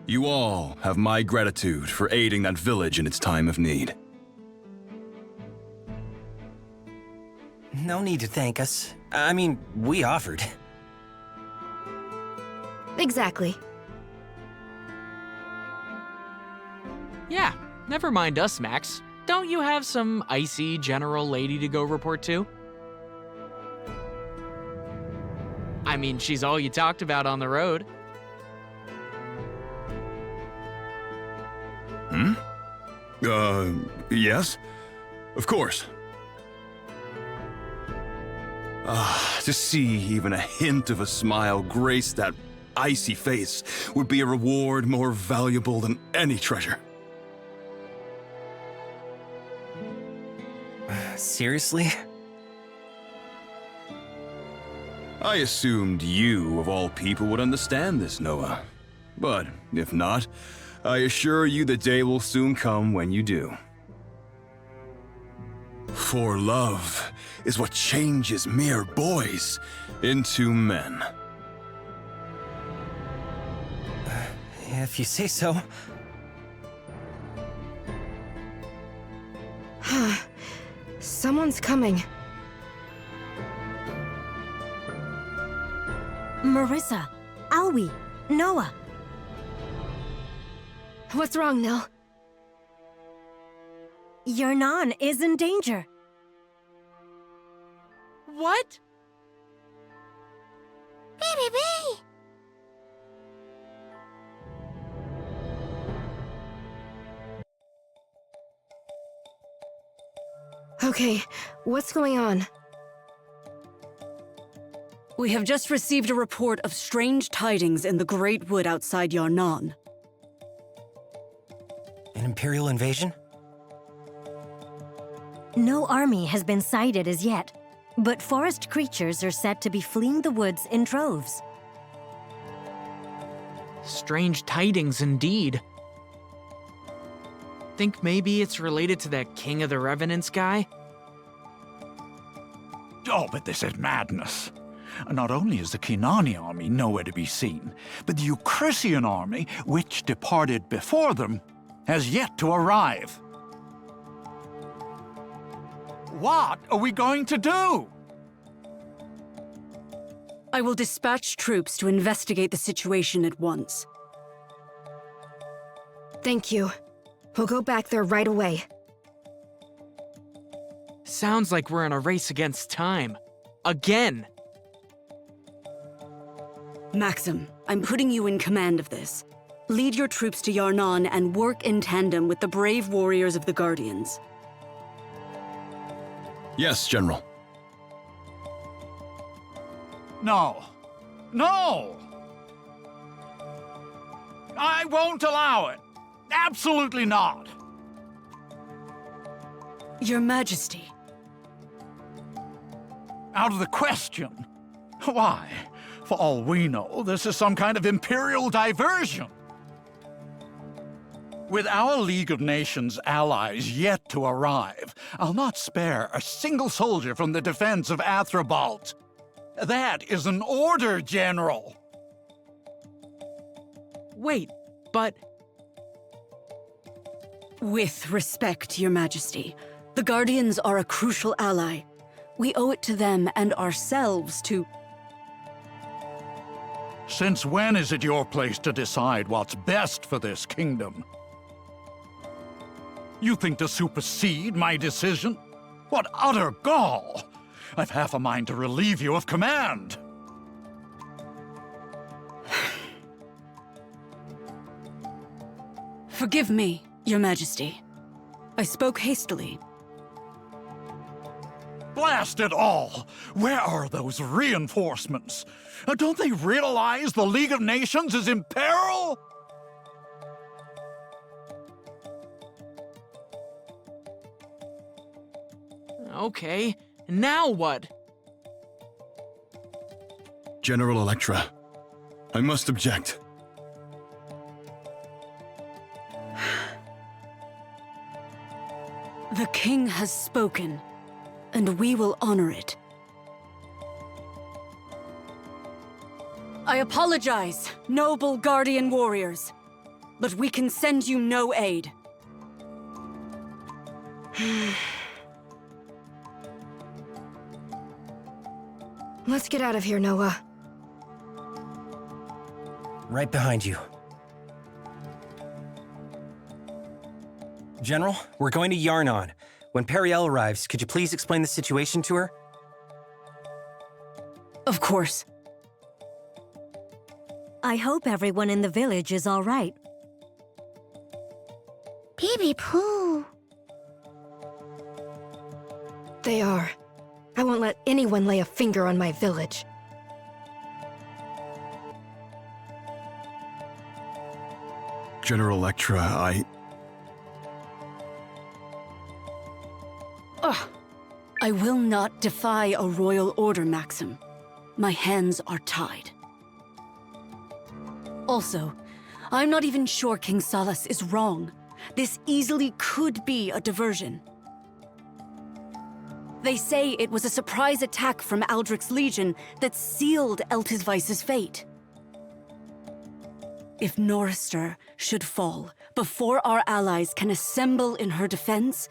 You all have my gratitude for aiding that village in its time of need. No need to thank us. I mean, we offered. Exactly. Yeah, never mind us, Max. Don't you have some icy general lady to go report to? I mean, she's all you talked about on the road. Yes? Of course. To see even a hint of a smile grace that icy face would be a reward more valuable than any treasure. Seriously? I assumed you, of all people, would understand this, Noah. But if not, I assure you the day will soon come when you do. For love is what changes mere boys into men. If you say so. Someone's coming. Marissa, Alwi, Noah. What's wrong, Nell? Your Nan is in danger. What? Okay, what's going on? We have just received a report of strange tidings in the Great Wood outside Yarnan. An Imperial invasion? No army has been sighted as yet, but forest creatures are said to be fleeing the woods in droves. Strange tidings indeed. Think maybe it's related to that King of the Revenants guy? Oh, but this is madness. Not only is the Kinani army nowhere to be seen, but the Eucrisian army, which departed before them, has yet to arrive. What are we going to do? I will dispatch troops to investigate the situation at once. Thank you. We'll go back there right away. Sounds like we're in a race against time. Again! Maxim, I'm putting you in command of this. Lead your troops to Yarnan and work in tandem with the brave warriors of the Guardians. Yes, General. No. No! I won't allow it. Absolutely not. Your Majesty. Out of the question. Why? For all we know, this is some kind of imperial diversion. With our League of Nations allies yet to arrive, I'll not spare a single soldier from the defense of Athrobalt. That is an order, General. Wait, but... With respect, Your Majesty, the Guardians are a crucial ally. We owe it to them and ourselves to... Since when is it your place to decide what's best for this kingdom? You think to supersede my decision? What utter gall! I've half a mind to relieve you of command. Forgive me, Your Majesty. I spoke hastily. Blast it all! Where are those reinforcements? Don't they realize the League of Nations is in peril? Okay, now what? General Electra, I must object. The King has spoken, and we will honor it. I apologize, noble Guardian warriors. but we can send you no aid. Let's get out of here, Noah. Right behind you. General, we're going to Yarnon. When Periel arrives, could you please explain the situation to her? Of course. I hope everyone in the village is all right. Baby Pooh. They are. I won't let anyone lay a finger on my village. General Electra, I will not defy a royal order, Maxim. My hands are tied. Also, I'm not even sure King Salas is wrong. This easily could be a diversion. They say it was a surprise attack from Aldrich's Legion that sealed Eltisweiss's fate. If Norrister should fall before our allies can assemble in her defense,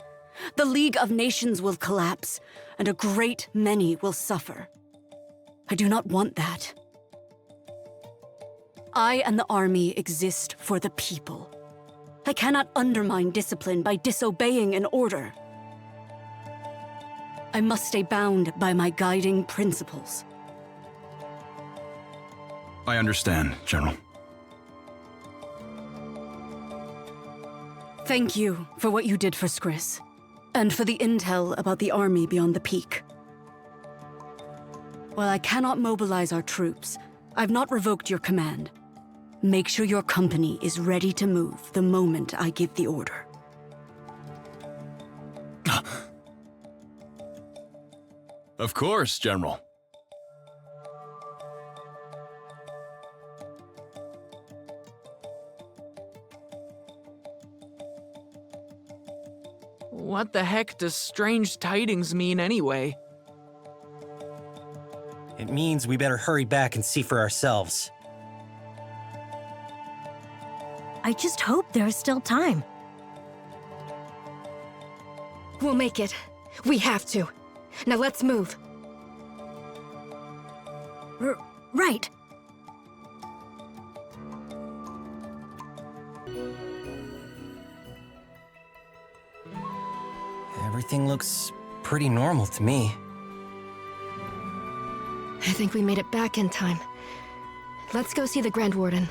the League of Nations will collapse, and a great many will suffer. I do not want that. I and the army exist for the people. I cannot undermine discipline by disobeying an order. I must stay bound by my guiding principles. I understand, General. Thank you for what you did for Skris, and for the intel about the army beyond the peak. While I cannot mobilize our troops, I've not revoked your command. Make sure your company is ready to move the moment I give the order. Of course, General. What the heck does strange tidings mean anyway? It means we better hurry back and see for ourselves. I just hope there's still time. We'll make it. We have to. Now let's move. Right. Everything looks pretty normal to me. I think we made it back in time. Let's go see the Grand Warden.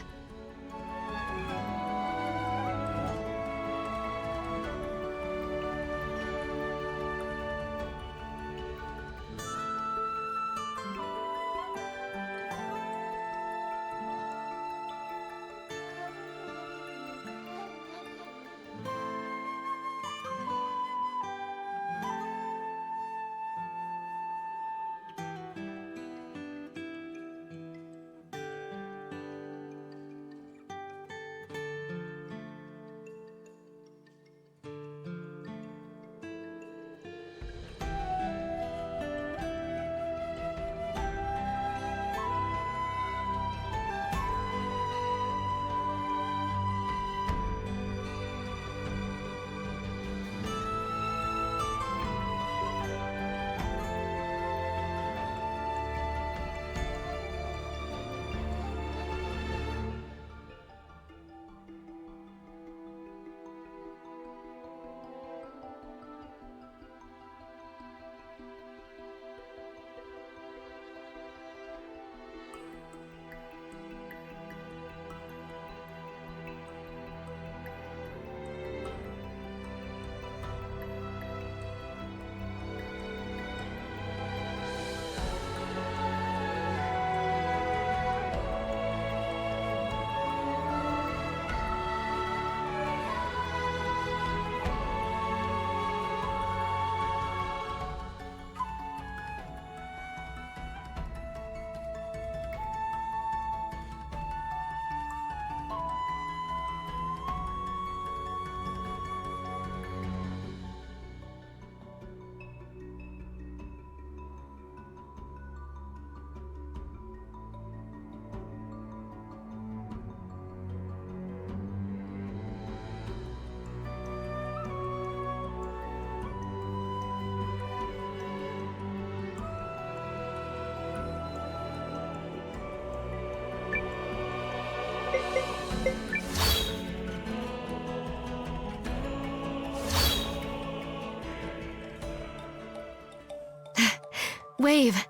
Wave.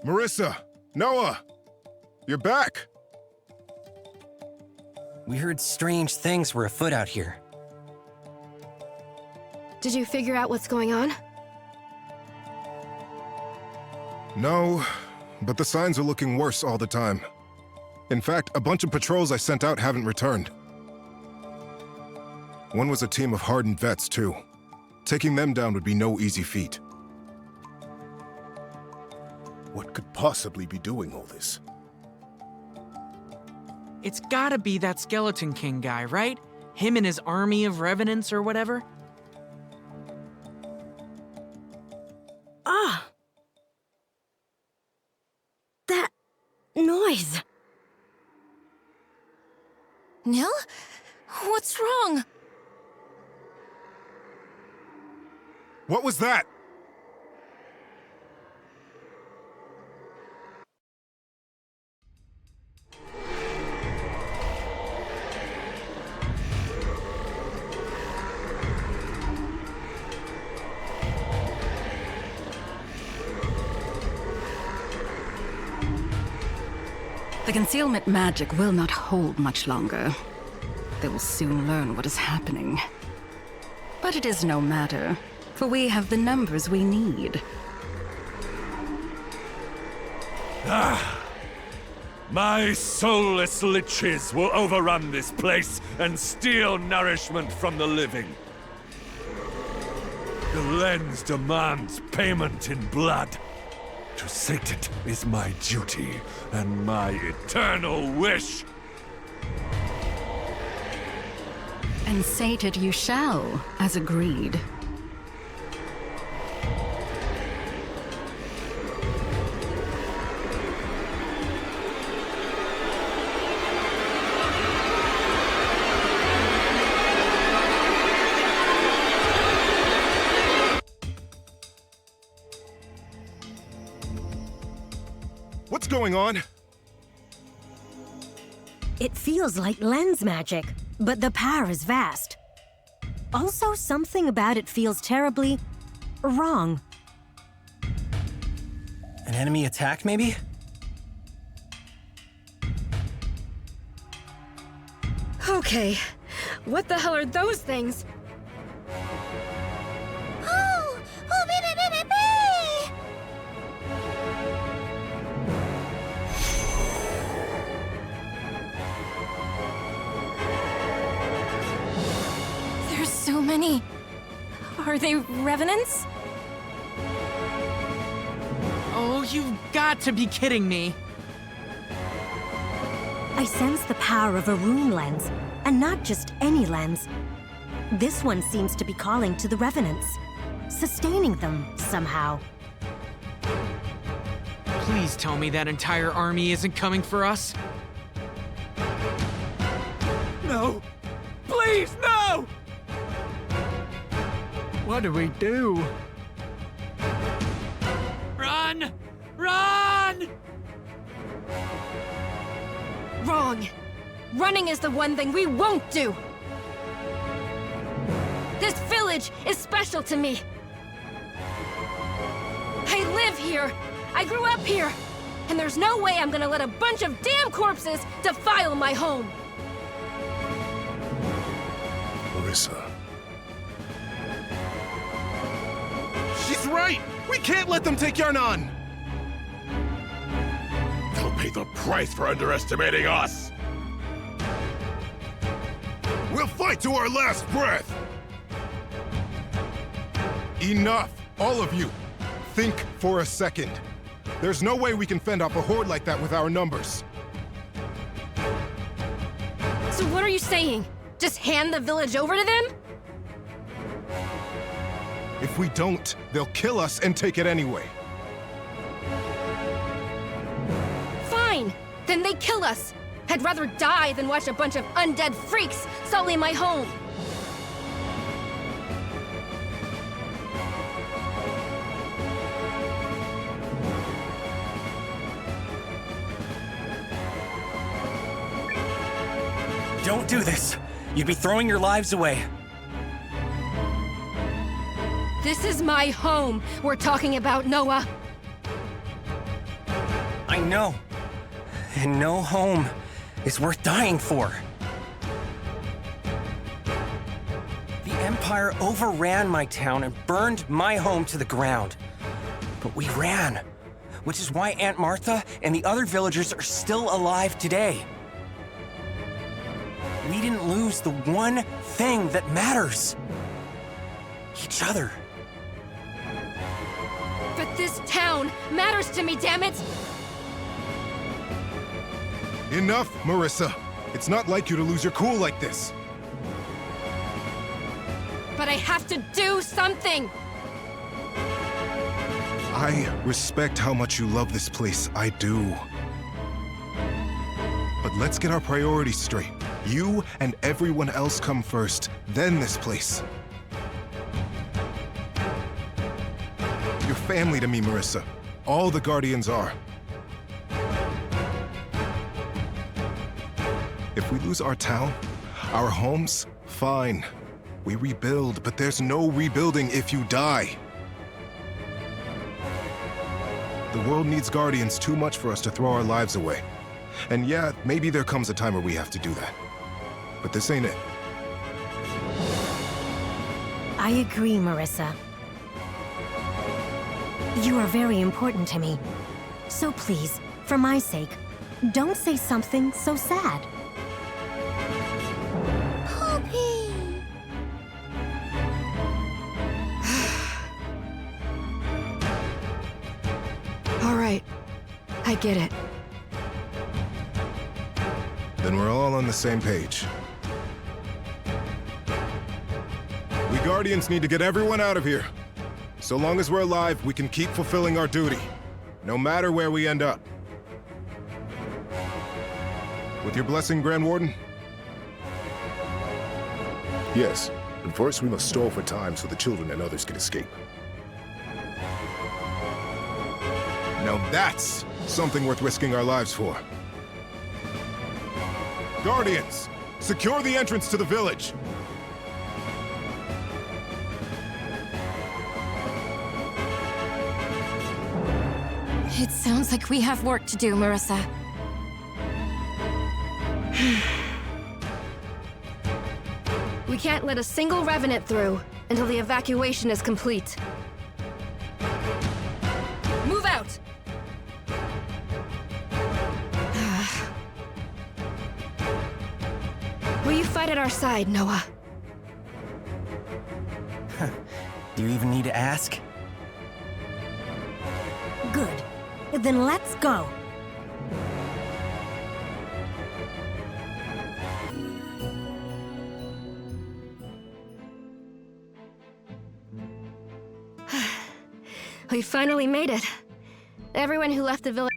Marissa! Noah! You're back! We heard strange things were afoot out here. Did you figure out what's going on? No, but the signs are looking worse all the time. In fact, a bunch of patrols I sent out haven't returned. One was a team of hardened vets, too. Taking them down would be no easy feat. What could possibly be doing all this? It's gotta be that Skeleton King guy, right? Him and his army of revenants or whatever? Ah! That noise. Nil? What's wrong? What was that? The concealment magic will not hold much longer. They will soon learn what is happening. But it is no matter, for we have the numbers we need. My soulless liches will overrun this place and steal nourishment from the living. The lens demands payment in blood. To sate it is my duty and my eternal wish. And sated you shall, as agreed. What's going on? It feels like lens magic, but the power is vast. Also, something about it feels terribly wrong. An enemy attack, maybe? Okay. What the hell are those things? Oh! Oh, be! There's so many. Are they revenants? Oh, you've got to be kidding me. I sense the power of a rune lens, and not just any lens. This one seems to be calling to the revenants, sustaining them somehow. Please tell me that entire army isn't coming for us. No! Please, no! What do we do? Run! Run! Wrong. Running is the one thing we won't do. This village is special to me. I live here. I grew up here. And there's no way I'm gonna let a bunch of damn corpses defile my home. Marissa. She's right! We can't let them take Yarnan! They'll pay the price for underestimating us! We'll fight to our last breath! Enough! All of you! Think for a second. There's no way we can fend off a horde like that with our numbers. So what are you saying? Just hand the village over to them? If we don't, they'll kill us and take it anyway. Fine! Then they kill us! I'd rather die than watch a bunch of undead freaks sully my home! Don't do this. You'd be throwing your lives away. This is my home we're talking about, Noah. I know. And no home is worth dying for. The Empire overran my town and burned my home to the ground. But we ran, which is why Aunt Martha and the other villagers are still alive today. We didn't lose the one thing that matters. Each other. But this town matters to me, damn it! Enough, Marissa. It's not like you to lose your cool like this. But I have to do something! I respect how much you love this place, I do. But let's get our priorities straight. You and everyone else come first, then this place. You're family to me, Marissa. All the Guardians are. If we lose our town, our homes, fine. We rebuild, but there's no rebuilding if you die. The world needs Guardians too much for us to throw our lives away. And yeah, maybe there comes a time where we have to do that. But this ain't it. I agree, Marissa. You are very important to me. So please, for my sake, don't say something so sad. Poppy! All right, I get it. Then we're all on the same page. We Guardians need to get everyone out of here. So long as we're alive, we can keep fulfilling our duty, no matter where we end up. With your blessing, Grand Warden? Yes, and first we must stall for time so the children and others can escape. Now that's something worth risking our lives for. Guardians, secure the entrance to the village. It sounds like we have work to do, Marissa. We can't let a single revenant through until the evacuation is complete. Move out! Will you fight at our side, Noah? Do you even need to ask? Good. Then let's go. We finally made it. Everyone who left the village...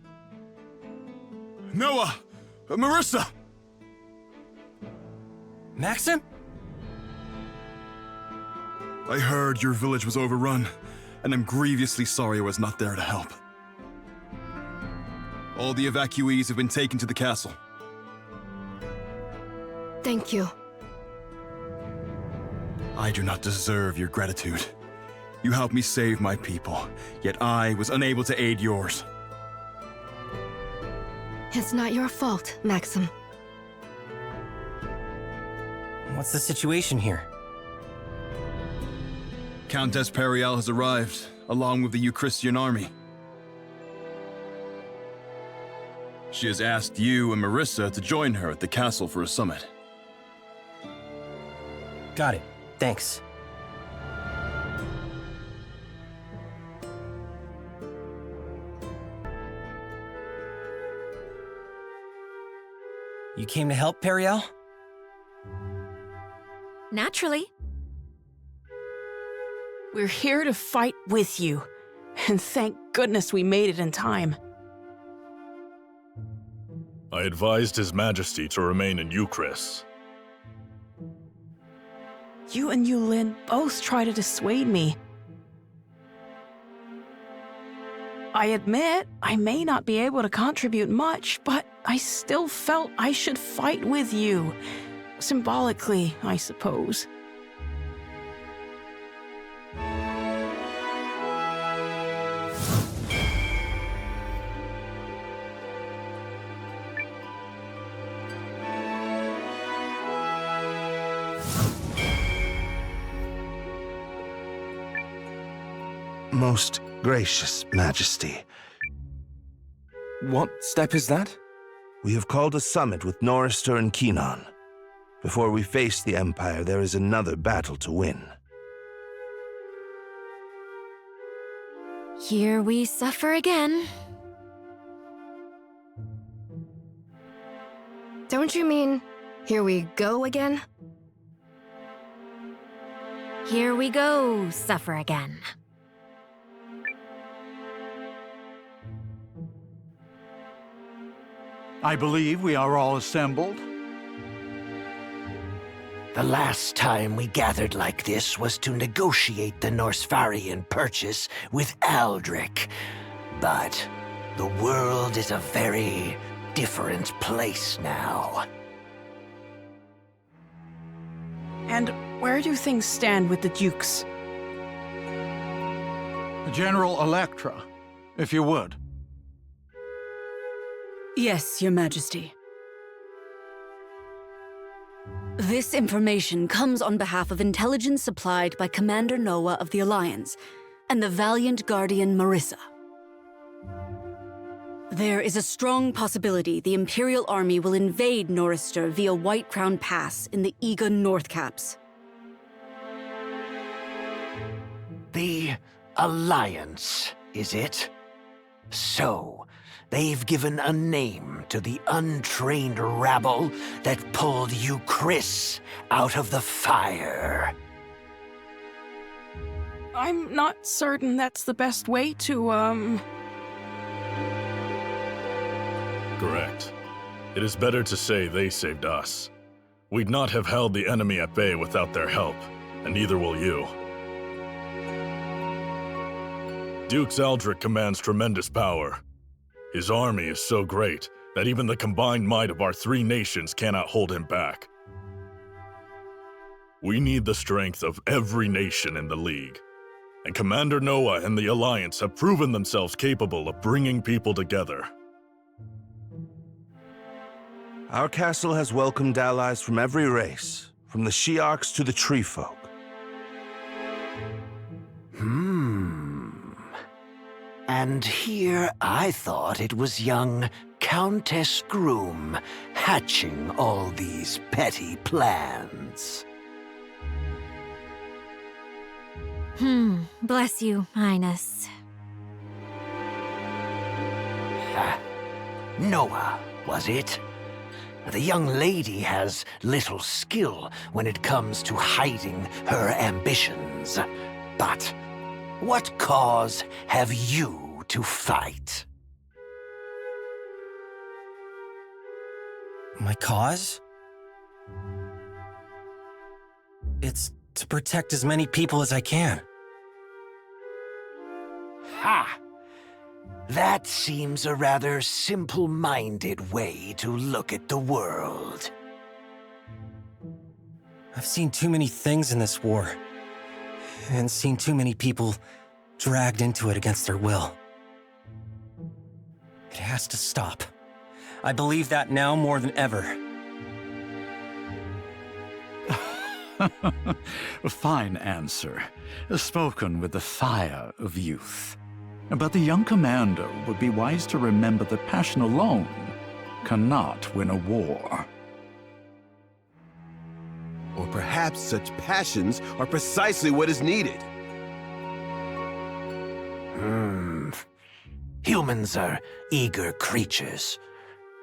Noah! Marissa! Maxim? I heard your village was overrun, and I'm grievously sorry I was not there to help. All the evacuees have been taken to the castle. Thank you. I do not deserve your gratitude. You helped me save my people, yet I was unable to aid yours. It's not your fault, Maxim. What's the situation here? Countess Periel has arrived, along with the Euchristian army. She has asked you and Marissa to join her at the castle for a summit. Got it. Thanks. You came to help, Periel? Naturally. We're here to fight with you, and thank goodness we made it in time. I advised His Majesty to remain in Euchris. You and Eiyuden both try to dissuade me. I admit I may not be able to contribute much, but I still felt I should fight with you. Symbolically, I suppose. Most gracious Majesty. What step is that? We have called a summit with Norrister and Keenan. Before we face the Empire, there is another battle to win. Here we suffer again. Don't you mean, here we go again? Here we go, suffer again. I believe we are all assembled. The last time we gathered like this was to negotiate the Norsfarian purchase with Aldrich. But the world is a very different place now. And where do things stand with the Dukes? General Electra, if you would. Yes, Your Majesty. This information comes on behalf of intelligence supplied by Commander Noah of the Alliance and the valiant Guardian Marissa. There is a strong possibility the Imperial Army will invade Norrister via White Crown Pass in the Eiyuden North Caps. The Alliance, is it? So, they've given a name to the untrained rabble that pulled you Chris out of the fire. I'm not certain that's the best way to, Correct. It is better to say they saved us. We'd not have held the enemy at bay without their help, and neither will you. Duke Aldrich commands tremendous power. His army is so great that even the combined might of our three nations cannot hold him back. We need the strength of every nation in the League, and Commander Noah and the Alliance have proven themselves capable of bringing people together. Our castle has welcomed allies from every race, from the Shi'arks to the Tree Folk. And here I thought it was young Countess Groom hatching all these petty plans. Bless you, Highness. Noah, was it? The young lady has little skill when it comes to hiding her ambitions. But what cause have you to fight? My cause? It's to protect as many people as I can. Ha! That seems a rather simple-minded way to look at the world. I've seen too many things in this war, and seen too many people dragged into it against their will. It has to stop. I believe that now more than ever. A fine answer, spoken with the fire of youth. But the young commander would be wise to remember that passion alone cannot win a war. Or perhaps such passions are precisely what is needed. Humans are eager creatures,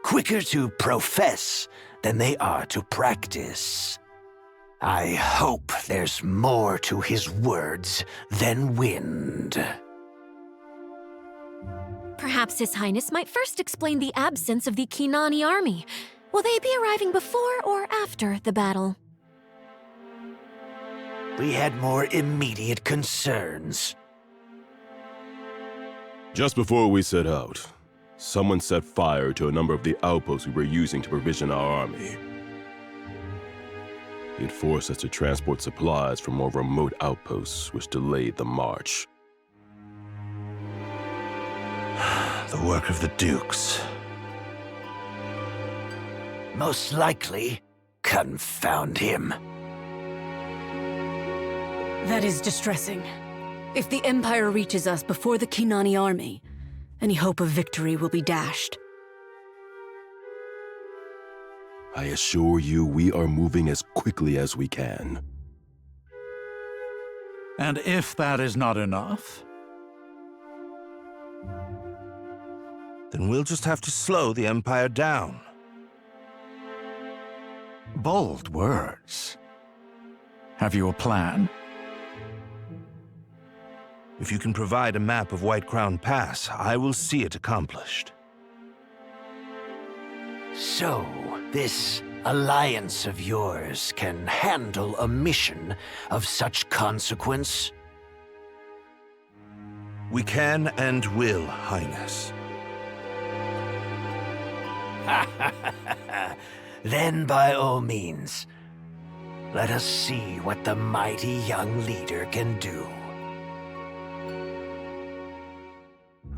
quicker to profess than they are to practice. I hope there's more to his words than wind. Perhaps His Highness might first explain the absence of the Keenani army. Will they be arriving before or after the battle? We had more immediate concerns. Just before we set out, someone set fire to a number of the outposts we were using to provision our army. It forced us to transport supplies from more remote outposts, which delayed the march. The work of the Dukes. Most likely, confound him. That is distressing. If the Empire reaches us before the Kinani army, any hope of victory will be dashed. I assure you we are moving as quickly as we can. And if that is not enough, then we'll just have to slow the Empire down. bold words. Have you a plan? If you can provide a map of White Crown Pass, I will see it accomplished. So, this alliance of yours can handle a mission of such consequence? We can and will, Highness. Then by all means, let us see what the mighty young leader can do.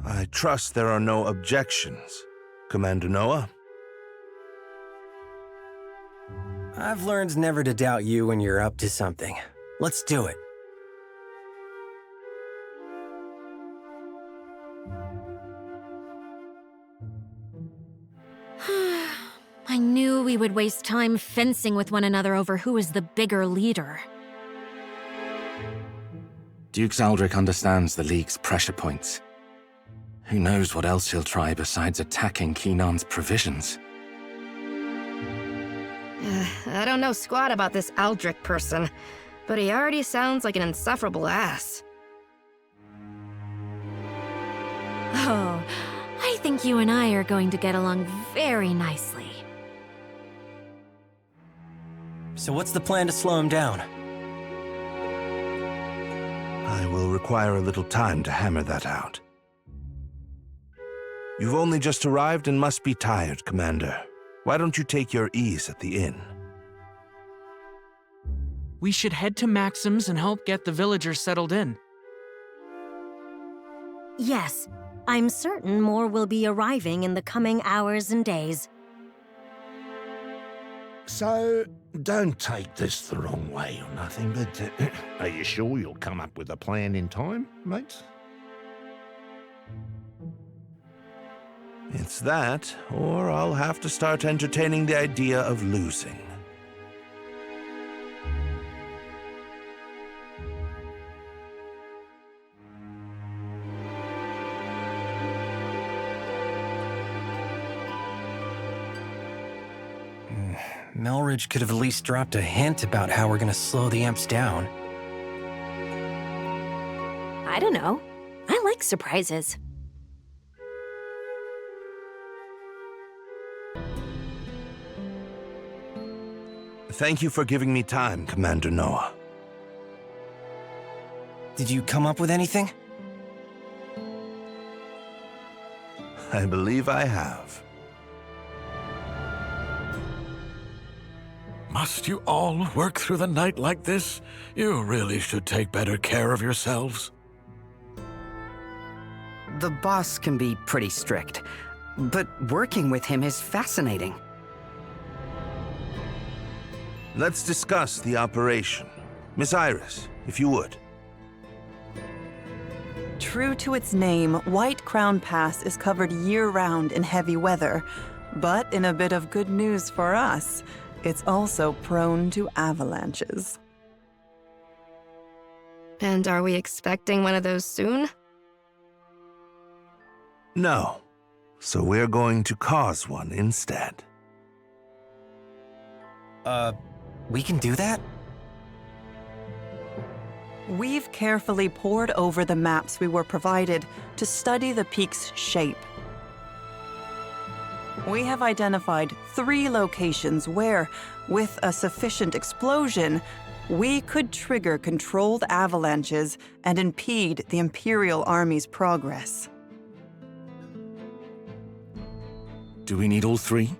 I trust there are no objections, Commander Noah. I've learned never to doubt you when you're up to something. Let's do it. I knew we would waste time fencing with one another over who is the bigger leader. Duke Zaldric understands the League's pressure points. Who knows what else he'll try besides attacking Kinan's provisions? I don't know squat about this Aldrich person, but he already sounds like an insufferable ass. Oh, I think you and I are going to get along very nicely. So what's the plan to slow him down? I will require a little time to hammer that out. You've only just arrived and must be tired, Commander. Why don't you take your ease at the inn? We should head to Maxim's and help get the villagers settled in. Yes, I'm certain more will be arriving in the coming hours and days. So, don't take this the wrong way or nothing, but are you sure you'll come up with a plan in time, mate? It's that, or I'll have to start entertaining the idea of losing. Melridge could have at least dropped a hint about how we're gonna slow the Imps down. I don't know. I like surprises. Thank you for giving me time, Commander Noah. Did you come up with anything? I believe I have. Must you all work through the night like this? You really should take better care of yourselves. The boss can be pretty strict, but working with him is fascinating. Let's discuss the operation. Miss Iris, if you would. True to its name, White Crown Pass is covered year-round in heavy weather. But in a bit of good news for us, it's also prone to avalanches. And are we expecting one of those soon? No. So we're going to cause one instead. We can do that? We've carefully pored over the maps we were provided to study the peak's shape. We have identified 3 locations where, with a sufficient explosion, we could trigger controlled avalanches and impede the Imperial Army's progress. Do we need all 3?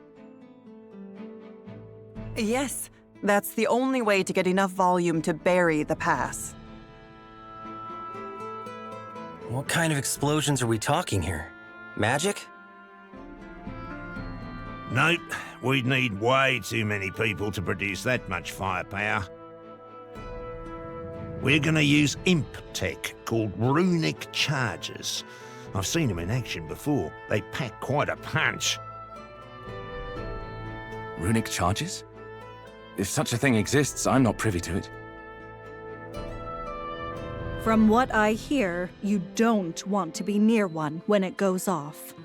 Yes, that's the only way to get enough volume to bury the pass. What kind of explosions are we talking here? Magic? Nope, we'd need way too many people to produce that much firepower. We're gonna use imp tech called runic charges. I've seen them in action before. They pack quite a punch. Runic charges? If such a thing exists, I'm not privy to it. From what I hear, you don't want to be near one when it goes off.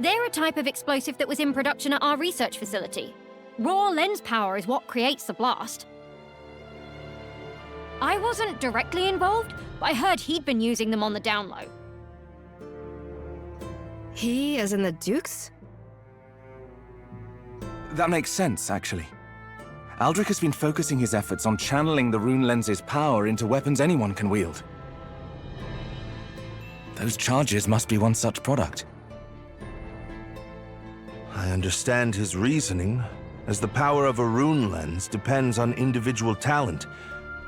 They're a type of explosive that was in production at our research facility. Raw lens power is what creates the blast. I wasn't directly involved, but I heard he'd been using them on the down low. He, as in the Dukes? That makes sense, actually. Aldrich has been focusing his efforts on channeling the rune lens's power into weapons anyone can wield. Those charges must be one such product. I understand his reasoning. As the power of a rune lens depends on individual talent,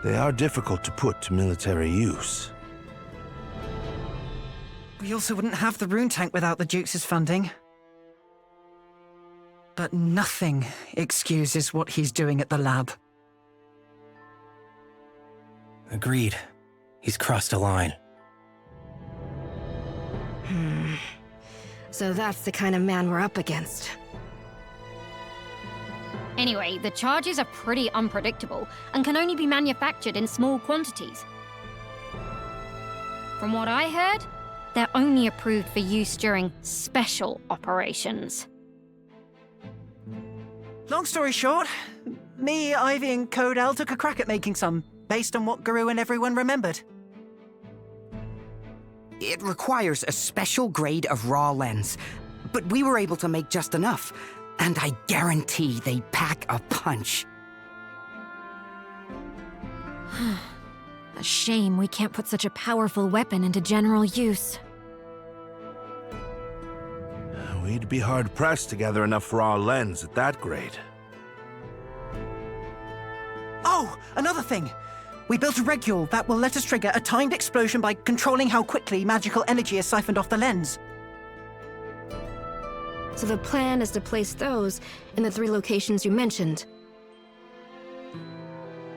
they are difficult to put to military use. We also wouldn't have the rune tank without the Dukes' funding. But nothing excuses what he's doing at the lab. Agreed. He's crossed a line. So that's the kind of man we're up against. Anyway, the charges are pretty unpredictable and can only be manufactured in small quantities. From what I heard, they're only approved for use during special operations. Long story short, me, Ivy, and Codell took a crack at making some, based on what Guru and everyone remembered. It requires a special grade of raw lens, but we were able to make just enough, and I guarantee they pack a punch. A shame we can't put such a powerful weapon into general use. We'd be hard-pressed to gather enough raw lens at that grade. Oh, another thing! We built a regule that will let us trigger a timed explosion by controlling how quickly magical energy is siphoned off the lens. So the plan is to place those in the 3 locations you mentioned.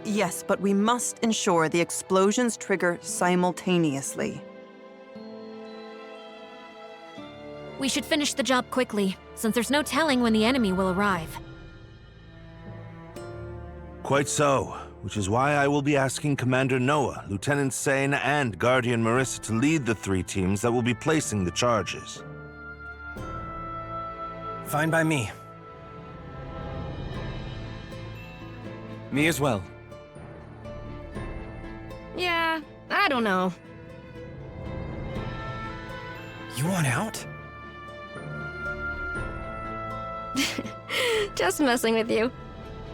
Yes, but we must ensure the explosions trigger simultaneously. We should finish the job quickly, since there's no telling when the enemy will arrive. Quite so, which is why I will be asking Commander Noah, Lieutenant Sane, and Guardian Marissa to lead the 3 teams that will be placing the charges. Fine by me. Me as well. Yeah, I don't know. You want out? Just messing with you.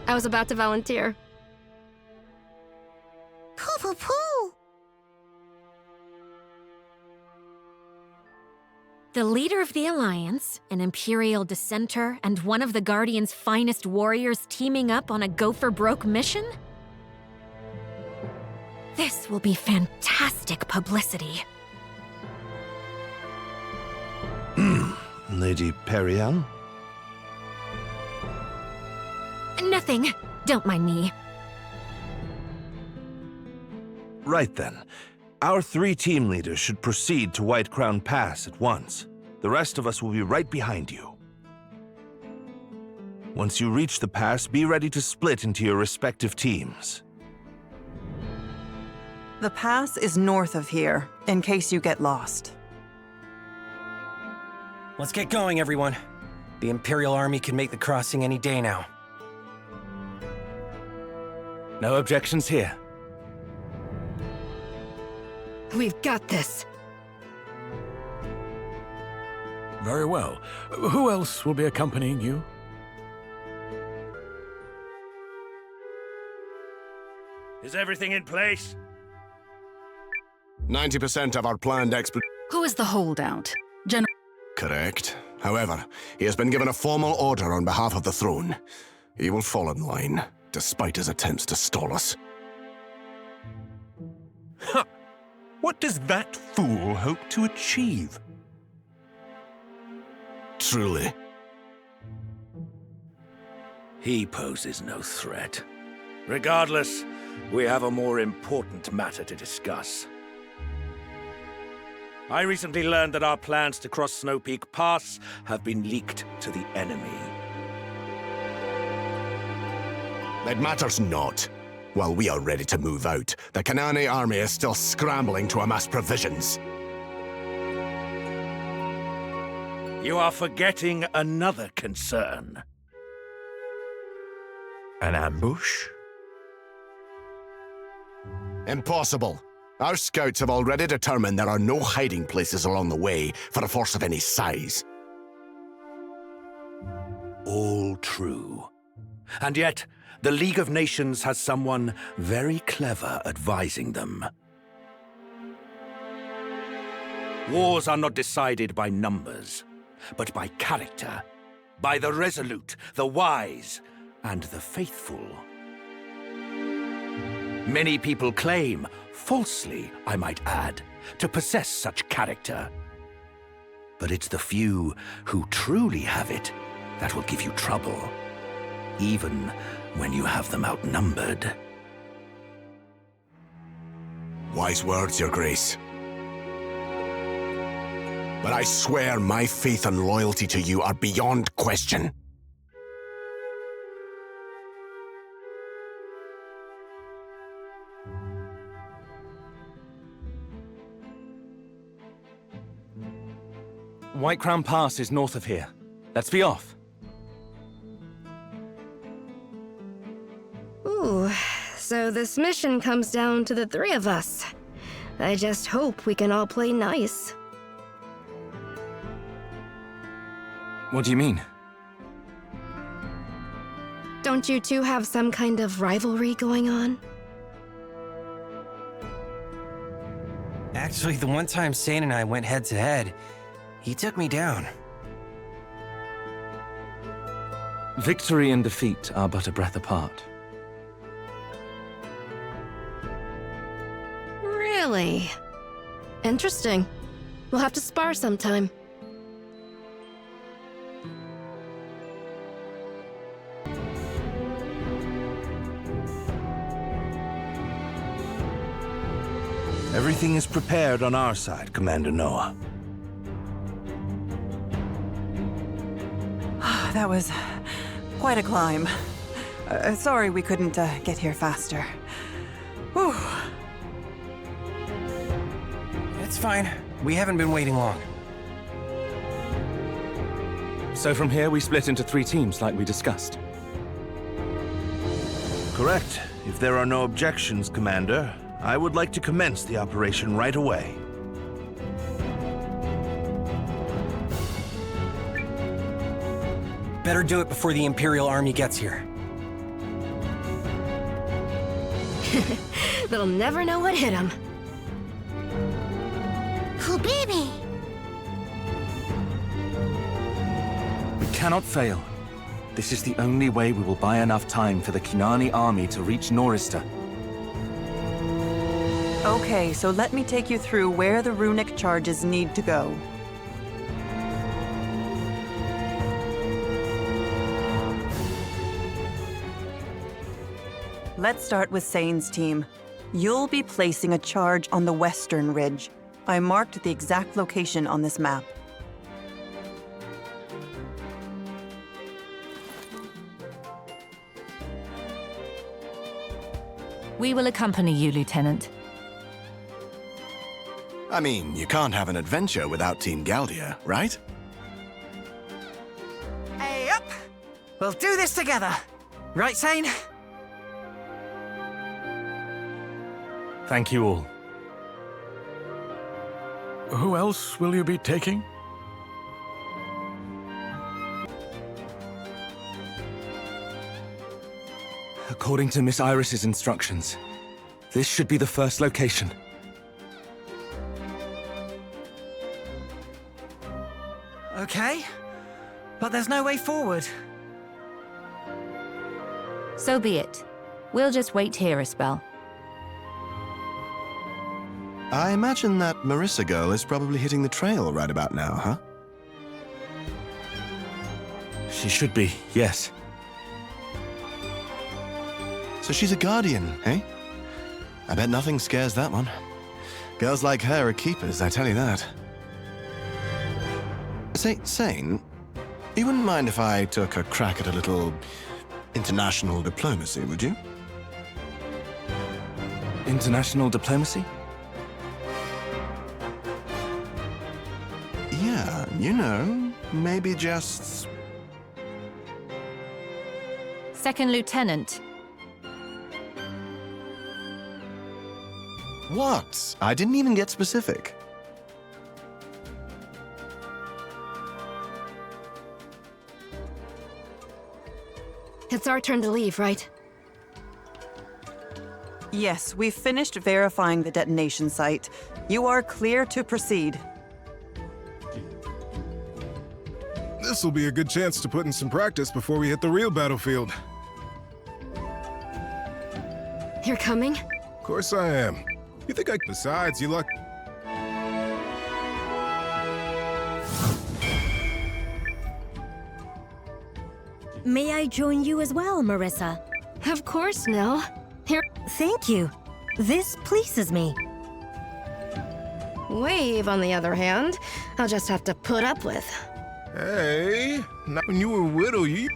I was about to volunteer. Pooh pooh pooh! The leader of the Alliance, an Imperial dissenter, and one of the Guardian's finest warriors teaming up on a go-for-broke mission? This will be fantastic publicity. Lady Periel? Nothing. Don't mind me. Right then. Our 3 team leaders should proceed to White Crown Pass at once. The rest of us will be right behind you. Once you reach the pass, be ready to split into your respective teams. The pass is north of here, in case you get lost. Let's get going, everyone. The Imperial Army can make the crossing any day now. No objections here. We've got this. Very well. Who else will be accompanying you? Is everything in place? 90% of our planned expedition. Who is the holdout? Correct. However, he has been given a formal order on behalf of the throne. He will fall in line, despite his attempts to stall us. Huh. What does that fool hope to achieve? Truly. He poses no threat. Regardless, we have a more important matter to discuss. I recently learned that our plans to cross Snow Peak Pass have been leaked to the enemy. It matters not. While we are ready to move out, the Kanani army is still scrambling to amass provisions. You are forgetting another concern. An ambush? Impossible. Our scouts have already determined there are no hiding places along the way for a force of any size. All true. And yet, the League of Nations has someone very clever advising them. Wars are not decided by numbers, but by character, by the resolute, the wise, and the faithful. Many people claim, falsely I might add, to possess such character. But it's the few who truly have it that will give you trouble, even when you have them outnumbered. Wise words, Your Grace. But I swear my faith and loyalty to you are beyond question. White Crown Pass is north of here. Let's be off. Ooh, so this mission comes down to the three of us. I just hope we can all play nice. What do you mean? Don't you two have some kind of rivalry going on? Actually, the one time Sane and I went head-to-head, he took me down. Victory and defeat are but a breath apart. Really? Interesting. We'll have to spar sometime. Everything is prepared on our side, Commander Noah. That was quite a climb. Sorry we couldn't get here faster. Whew. It's fine. We haven't been waiting long. So from here, we split into 3 teams like we discussed. Correct. If there are no objections, Commander, I would like to commence the operation right away. Better do it before the Imperial Army gets here. They'll never know what hit them. Oh, baby! We cannot fail. This is the only way we will buy enough time for the Kinani army to reach Norista. Okay, so let me take you through where the runic charges need to go. Let's start with Sane's team. You'll be placing a charge on the western ridge. I marked the exact location on this map. We will accompany you, Lieutenant. I mean, you can't have an adventure without Team Galdia, right? Hey, up! We'll do this together. Right, Sane? Thank you all. Who else will you be taking? According to Miss Iris's instructions, this should be the first location. Okay, but there's no way forward. So be it. We'll just wait here a spell. I imagine that Marissa girl is probably hitting the trail right about now, huh? She should be, yes. So she's a guardian, eh? I bet nothing scares that one. Girls like her are keepers, I tell you that. Say, Sane, you wouldn't mind if I took a crack at a little international diplomacy, would you? International diplomacy? Yeah, you know, maybe just... Second Lieutenant. What? I didn't even get specific. It's our turn to leave, right? Yes, we've finished verifying the detonation site. You are clear to proceed. This will be a good chance to put in some practice before we hit the real battlefield. You're coming? Of course I am. You think besides, you luck... May I join you as well, Marissa? Of course, Nell. Here. Thank you. This pleases me. Wave, on the other hand, I'll just have to put up with. Hey, not when you were little, you...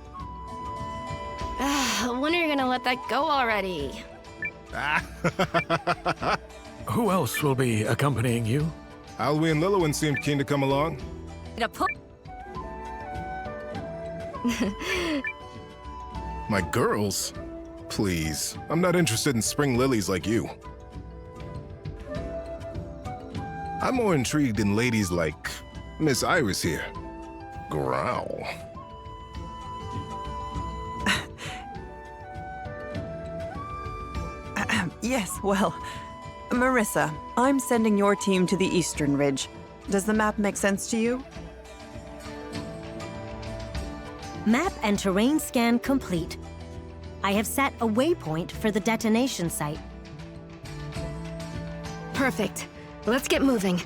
When are you gonna let that go already? Who else will be accompanying you? Alwi and Lillian seemed keen to come along. My girls? Please, I'm not interested in spring lilies like you. I'm more intrigued in ladies like Miss Iris here. Growl. Yes, well, Marissa, I'm sending your team to the Eastern Ridge. Does the map make sense to you? Map and terrain scan complete. I have set a waypoint for the detonation site. Perfect. Let's get moving.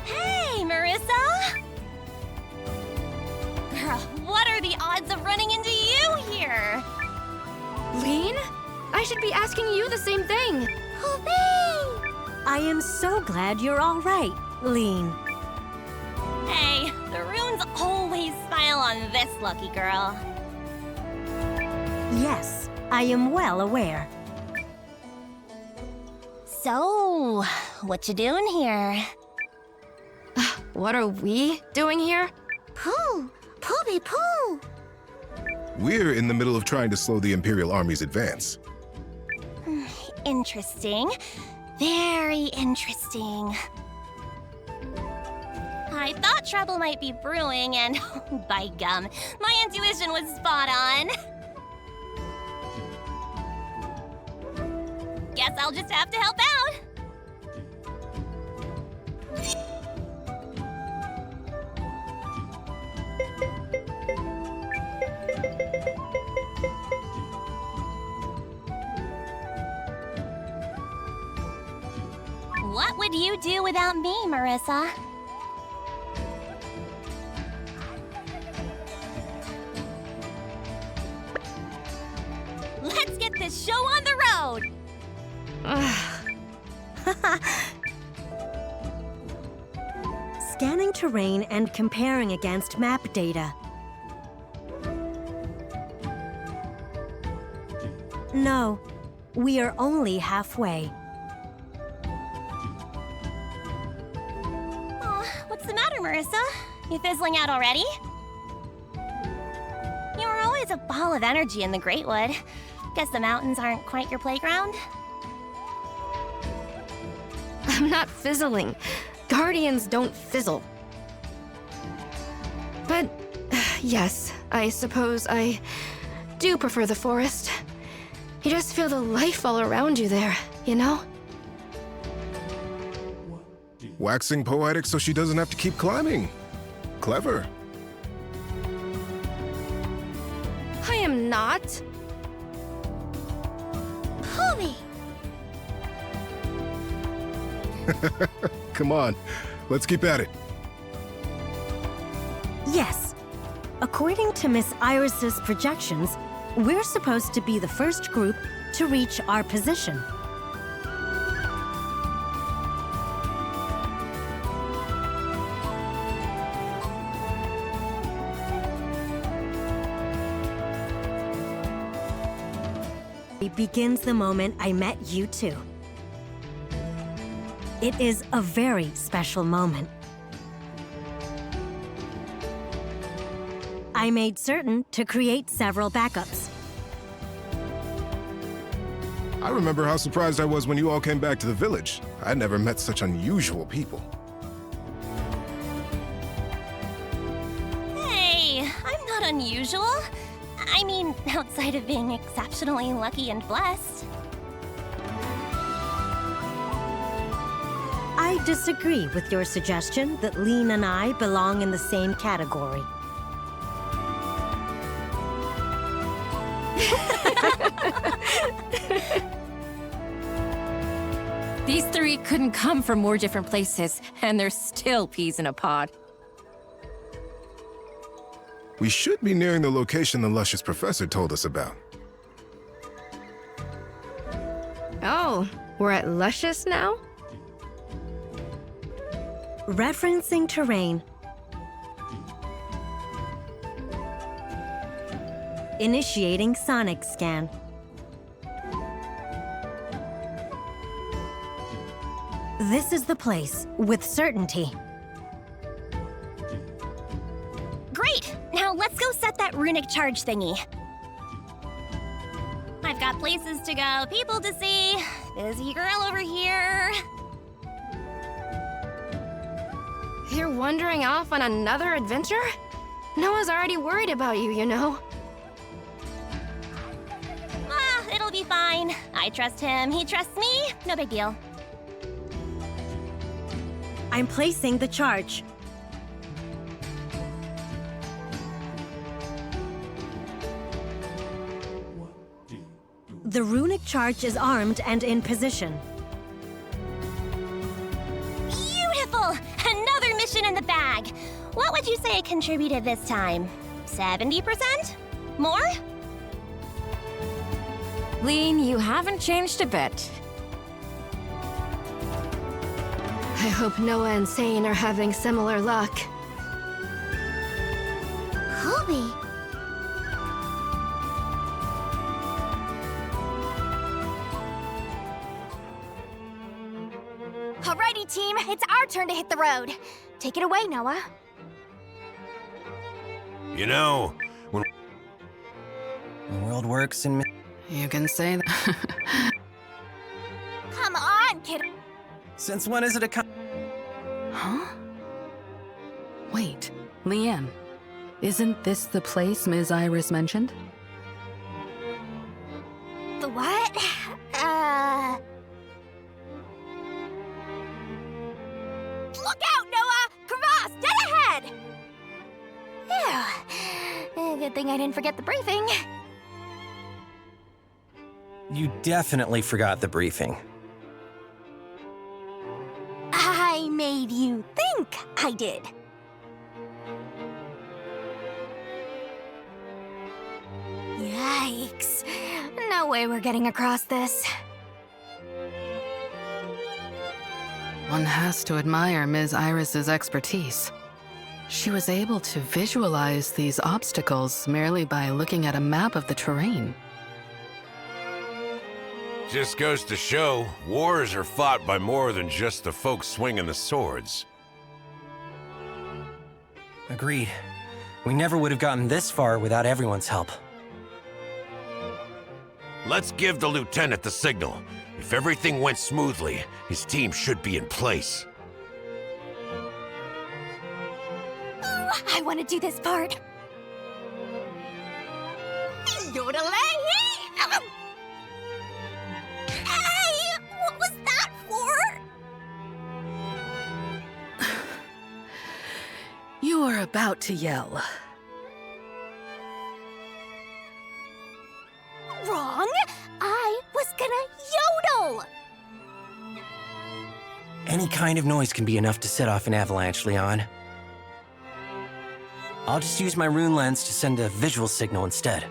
Hey, Marissa! Girl, what are the odds of running into you here? Lean? I should be asking you the same thing. I am so glad you're all right, Lean. Hey, the runes always smile on this lucky girl. Yes, I am well aware. So, what you doing here? What are we doing here? Pooh! Pooby poo! We're in the middle of trying to slow the Imperial Army's advance. Interesting. Very interesting. I thought trouble might be brewing, and by gum, my intuition was spot on. Guess I'll just have to help out. What would you do without me, Marissa? Let's get this show on the road! Scanning terrain and comparing against map data. No, we are only halfway. What's the matter, Marissa? You fizzling out already? You were always a ball of energy in the Greatwood. Guess the mountains aren't quite your playground? I'm not fizzling. Guardians don't fizzle. But, yes, I suppose I do prefer the forest. You just feel the life all around you there, you know? Waxing poetic so she doesn't have to keep climbing. Clever. I am not. Pooey! Come on, let's keep at it. Yes. According to Miss Iris's projections, we're supposed to be the first group to reach our position. It begins the moment I met you two. It is a very special moment. I made certain to create several backups. I remember how surprised I was when you all came back to the village. I never met such unusual people. Hey, I'm not unusual. I mean, outside of being exceptionally lucky and blessed. I disagree with your suggestion that Lean and I belong in the same category. These three couldn't come from more different places, and they're still peas in a pod. We should be nearing the location the luscious professor told us about. Oh, we're at Luscious now? Referencing terrain. Initiating sonic scan. This is the place, with certainty. Great! Now let's go set that runic charge thingy. I've got places to go, people to see. Busy girl over here. You're wandering off on another adventure? Noah's already worried about you, you know. Ah, it'll be fine. I trust him, he trusts me. No big deal. I'm placing the charge. The runic charge is armed and in position. Beautiful! Another mission in the bag. What would you say I contributed this time? 70%? More? Lean, you haven't changed a bit. I hope Noah and Sane are having similar luck. Colby. Alrighty, team. It's our turn to hit the road. Take it away, Noah. You know, when the world works in... You can say that. Come on, kid. Since when is it a Huh? Wait, Leanne. Isn't this the place Ms. Iris mentioned? The what? Look out, Noah! Kravas, dead ahead! Phew. Good thing I didn't forget the briefing. You definitely forgot the briefing. I made you think I did. Yikes. No way we're getting across this. One has to admire Ms. Iris's expertise. She was able to visualize these obstacles merely by looking at a map of the terrain. Just goes to show, wars are fought by more than just the folks swinging the swords. Agreed. We never would have gotten this far without everyone's help. Let's give the lieutenant the signal. If everything went smoothly, his team should be in place. Oh, I want to do this part. Yodelay! Hey! What was that for? You are about to yell. Wrong! I was gonna yodel! Any kind of noise can be enough to set off an avalanche, Leon. I'll just use my rune lens to send a visual signal instead.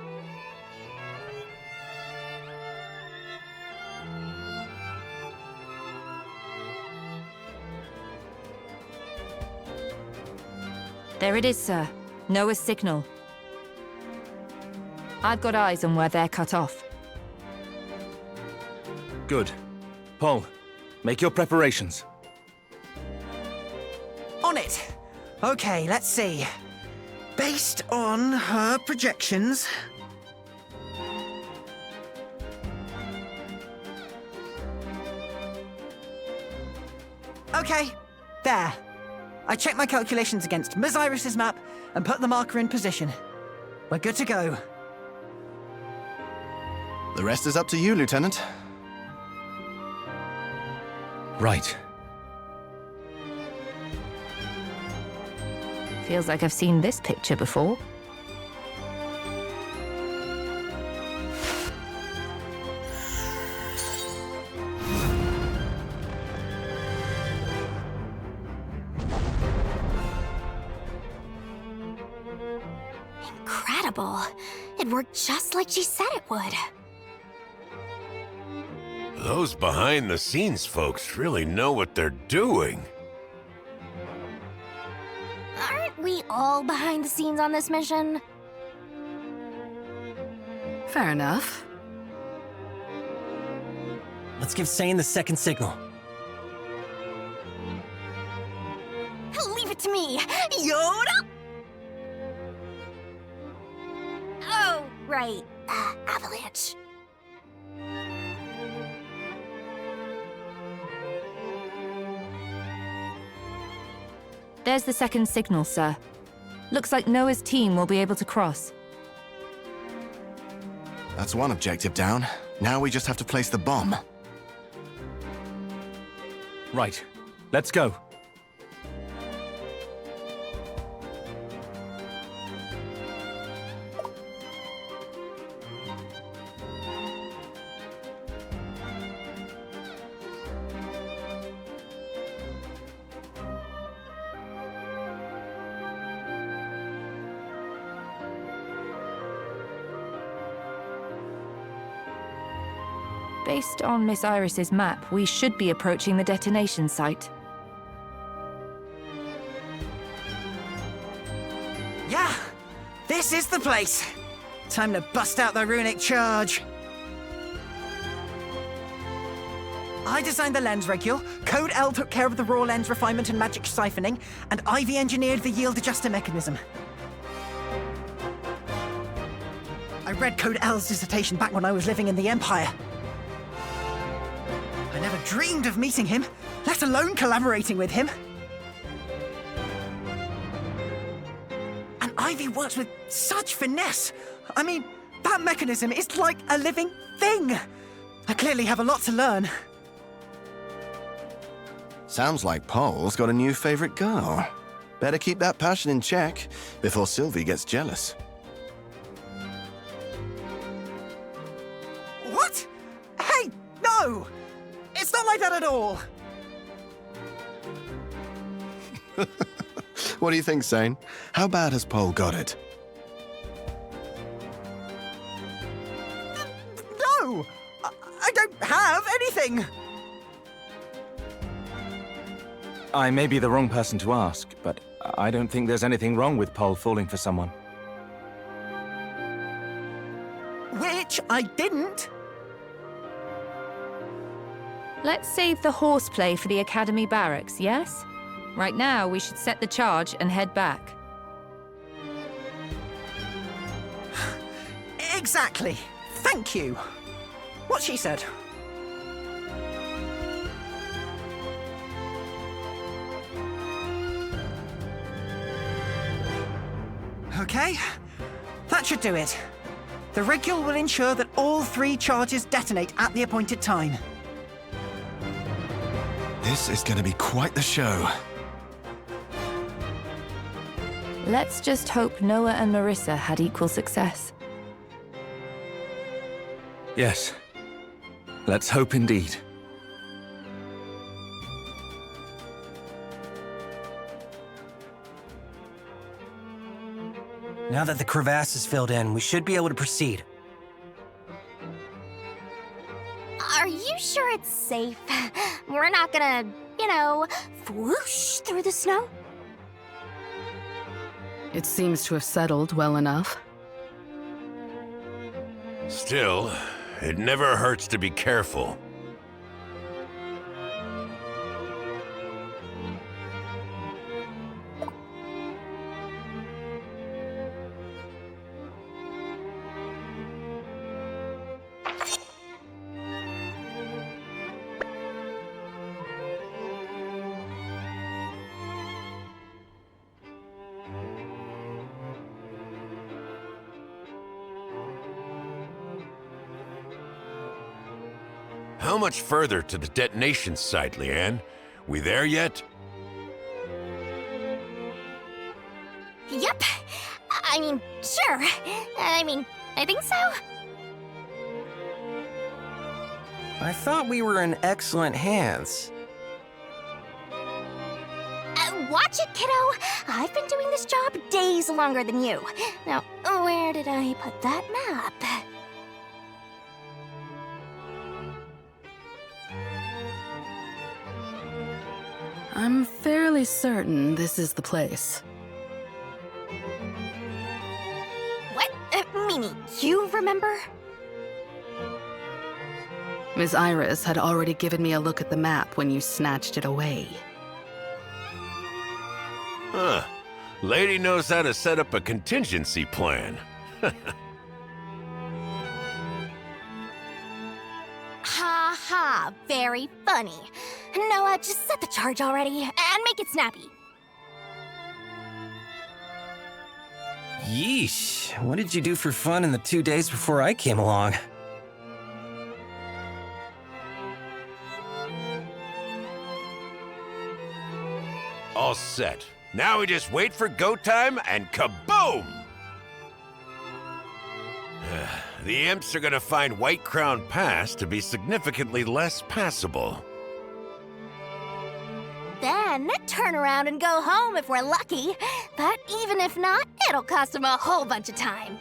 There it is, sir. Noah's signal. I've got eyes on where they're cut off. Good. Paul, make your preparations. On it! Okay, let's see. Based on her projections... Okay, there. I checked my calculations against Ms. Iris's map and put the marker in position. We're good to go. The rest is up to you, Lieutenant. Right. Feels like I've seen this picture before. Incredible. It worked just like she said it would. Those behind-the-scenes folks really know what they're doing. Aren't we all behind the scenes on this mission? Fair enough. Let's give Sane the second signal. Leave it to me, Yoda! Oh, right. Avalanche. There's the second signal, sir. Looks like Noah's team will be able to cross. That's one objective down. Now we just have to place the bomb. Right. Let's go. Based on Miss Iris's map, we should be approaching the detonation site. Yeah! This is the place! Time to bust out the runic charge! I designed the lens regule, Code L took care of the raw lens refinement and magic siphoning, and Ivy engineered the yield adjuster mechanism. I read Code L's dissertation back when I was living in the Empire. I never dreamed of meeting him, let alone collaborating with him. And Ivy works with such finesse. I mean, that mechanism is like a living thing. I clearly have a lot to learn. Sounds like Paul's got a new favorite girl. Better keep that passion in check before Sylvie gets jealous. What? Hey, no! It's not like that at all! What do you think, Zane? How bad has Paul got it? No! I don't have anything! I may be the wrong person to ask, but I don't think there's anything wrong with Paul falling for someone. Which I didn't. Let's save the horseplay for the Academy barracks, yes? Right now, we should set the charge and head back. Exactly. Thank you. What she said. Okay, that should do it. The regule will ensure that all 3 charges detonate at the appointed time. This is going to be quite the show. Let's just hope Noah and Marissa had equal success. Yes. Let's hope indeed. Now that the crevasse is filled in, we should be able to proceed. Are you sure it's safe? We're not gonna, whoosh through the snow? It seems to have settled well enough. Still, it never hurts to be careful. How much further to the detonation site, Leanne? We there yet? Yep. Sure. I think so. I thought we were in excellent hands. Watch it, kiddo. I've been doing this job days longer than you. Now, where did I put that map? I'm fairly certain this is the place. What? Mimi, you remember? Ms. Iris had already given me a look at the map when you snatched it away. Huh. Lady knows how to set up a contingency plan. Ha ha, very funny. Noah, just set the charge already, and make it snappy. Yeesh, what did you do for fun in the 2 days before I came along? All set. Now we just wait for go time and kaboom! The imps are gonna find White Crown Pass to be significantly less passable. Then turn around and go home if we're lucky. But even if not, it'll cost them a whole bunch of time.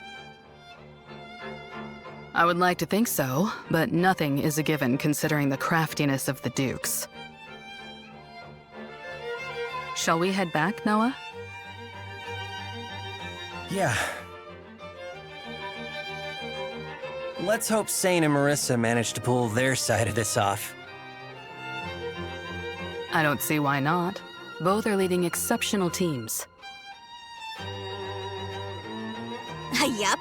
I would like to think so, but nothing is a given considering the craftiness of the Dukes. Shall we head back, Noah? Yeah. Let's hope Sane and Marissa manage to pull their side of this off. I don't see why not. Both are leading exceptional teams. Yup.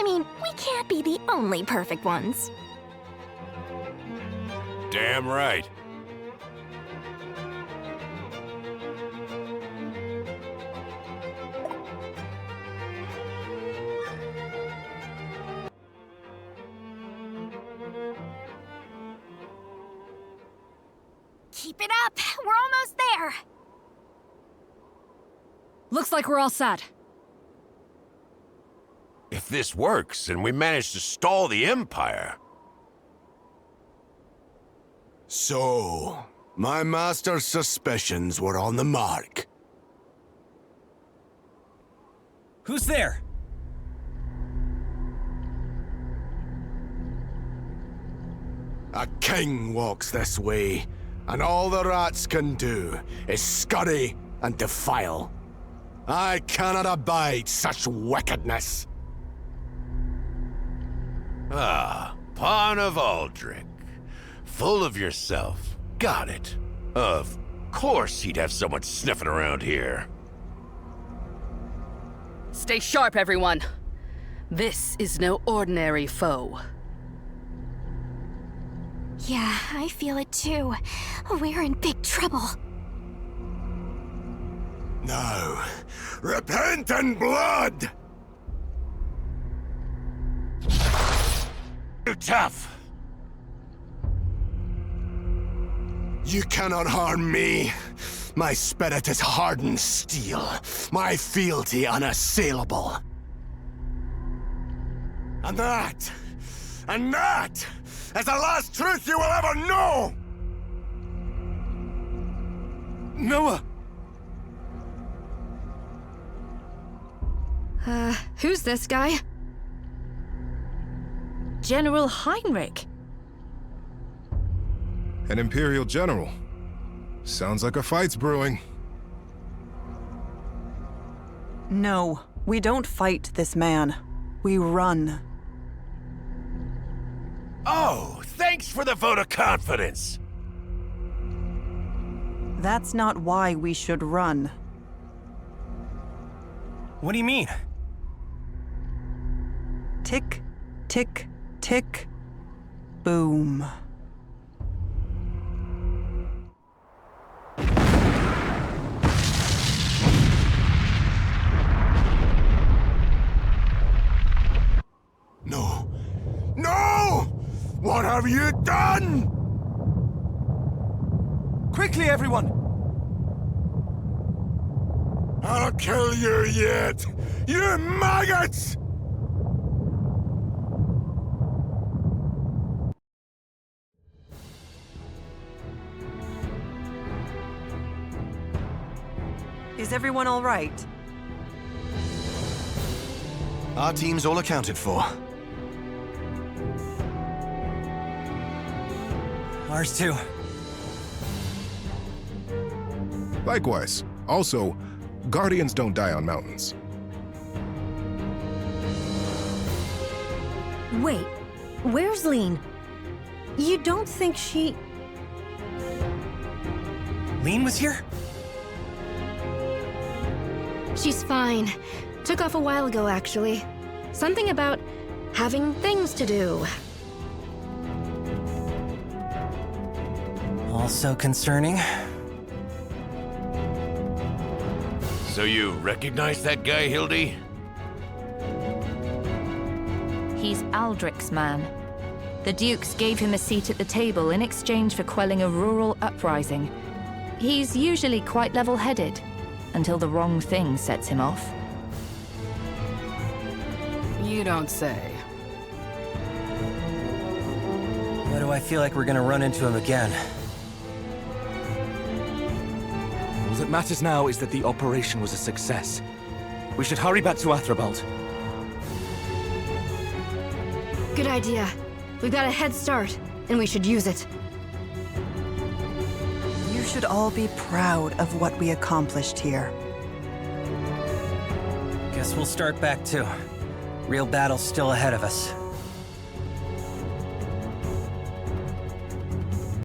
We can't be the only perfect ones. Damn right. Keep it up. We're almost there. Looks like we're all set. If this works and we manage to stall the Empire... So, my master's suspicions were on the mark. Who's there? A king walks this way, and all the rats can do is scurry and defile. I cannot abide such wickedness. Ah, Pawn of Aldrich. Full of yourself. Got it. Of course he'd have someone sniffing around here. Stay sharp, everyone. This is no ordinary foe. Yeah, I feel it too. We're in big trouble. Now, repent in blood! Too tough. You cannot harm me. My spirit is hardened steel, my fealty unassailable. And that is the last truth you will ever know! Noah! Who's this guy? General Heinrich. An Imperial general. Sounds like a fight's brewing. No, we don't fight this man. We run. Oh, thanks for the vote of confidence. That's not why we should run. What do you mean? Tick, tick, tick, boom. No! No! What have you done? Quickly, everyone! I'll kill you yet! You maggots! Is everyone all right? Our team's all accounted for. Ours too. Likewise. Also, Guardians don't die on mountains. Wait, where's Lean? You don't think she... Lean was here? She's fine. Took off a while ago, actually. Something about having things to do. Also concerning. So you recognize that guy, Hildy? He's Aldrich's man. The Dukes gave him a seat at the table in exchange for quelling a rural uprising. He's usually quite level-headed, until the wrong thing sets him off. You don't say. Why do I feel like we're gonna run into him again? All that matters now is that the operation was a success. We should hurry back to Athrabalt. Good idea. We've got a head start, and we should use it. You should all be proud of what we accomplished here. Guess we'll start back too. Real battle's still ahead of us.